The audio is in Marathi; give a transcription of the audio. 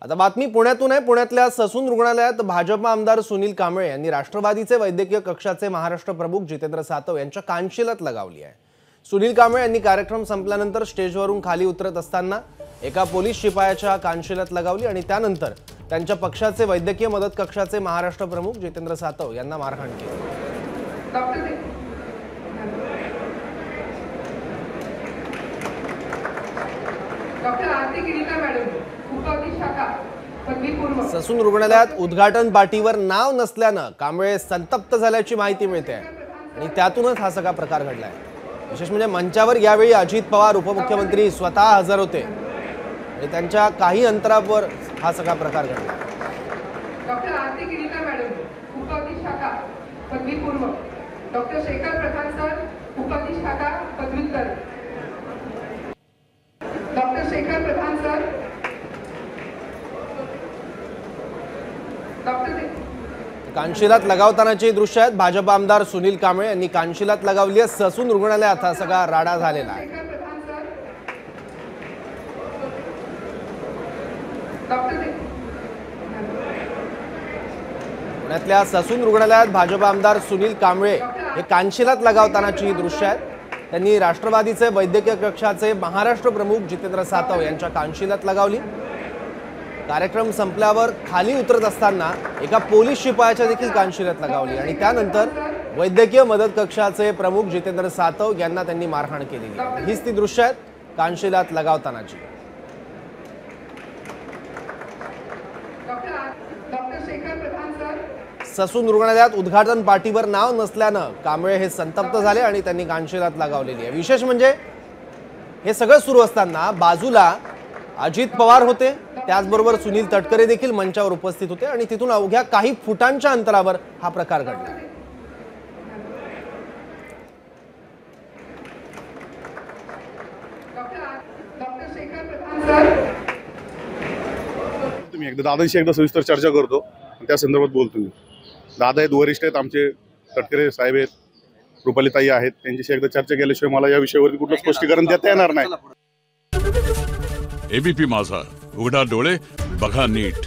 आता बातमी पुण्यातून आहे। पुण्यातल्या ससून रुग्णालयात भाजपा आमदार सुनील कांबळे यांनी राष्ट्रवादीचे वैद्यकीय कक्षाचे महाराष्ट्र प्रमुख जितेंद्र सातव यांच्या कानशिलात लगावली आहे। सुनील कांबळे यांनी कार्यक्रम संपल्यानंतर स्टेजवरून खाली उतरत असताना एका पोलीस शिपायाच्या कानशिलात लगावली आणि त्यानंतर त्यांच्या पक्षाचे वैद्यकीय मदत कक्षाचे महाराष्ट्र प्रमुख जितेंद्र सातव यांना मारहाण केली। ससून रुग्णालयात उद्घाटन पार्टीवर नाव नसल्यानं कांबळे संतप्त झाल्याची माहिती मिळते आणि त्यातूनच हा सगळा प्रकार घडलाय। विशेष म्हणजे मंचावर यावेळी अजित पवार उपमुख्यमंत्री स्वतः हजर होते आणि त्यांच्या काही अंतरावर हा सगळा प्रकार घडला। डॉक्टर आरती गिरीकर मॅडम उपअधीक्षका पदवीपूर्व, डॉक्टर शेखर प्रधान सर उपअधीक्षका पदव्युत्तर, डॉक्टर शेखर प्रधान सर, कानशिलात लगावतानाची दृश्य आहेत। भाजप आमदार सुनील कांबळे यांनी कानशिलात लगावली आहे। ससून रुग्णालयात हा सगळा राडा झालेला आहे। पुण्यातल्या ससून रुग्णालयात भाजप आमदार सुनील कांबळे हे कानशिलात लगावतानाची दृश्य आहेत। त्यांनी राष्ट्रवादीचे वैद्यकीय कक्षाचे महाराष्ट्र प्रमुख जितेंद्र सातव यांच्या कानशिलात लगावली। कार्यक्रम संपल्यावर खाली उतरत असताना एका पोलीस शिपायाच्या देखील कानशिलात लगावली आणि त्यानंतर वैद्यकीय मदत कक्षाचे प्रमुख जितेंद्र सातव यांना त्यांनी मारहाण केली। हीच ती दृश्य आहेत कानशिलात लगावतानाची। ससून रुग्णालयात उद्घाटन पार्टीवर नाव नसल्यानं कांबळे हे संतप्त झाले आणि त्यांनी कानशिलात लगावलेली आहे। विशेष म्हणजे हे सगळं सुरू असताना बाजूला अजित पवार होते, त्याचबरोबर सुनील तटकरे देखील मंचावर उपस्थित होते आणि तिथून अवघ्या काही फुटांच्या अंतरावर हा प्रकार घडला। तुम्ही एकदा दादांशी एकदा सविस्तर चर्चा करतो त्या संदर्भात बोलतो मी। दादा आहेत, वरिष्ठ आहेत, आमचे तटकरे साहेब आहेत, रुपालीताई आहेत, त्यांच्याशी एकदा चर्चा केल्याशिवाय मला या विषयावरती कुठलं स्पष्टीकरण देता येणार नाही। एबीपी माझा, उघडा डोळे बघा नीट।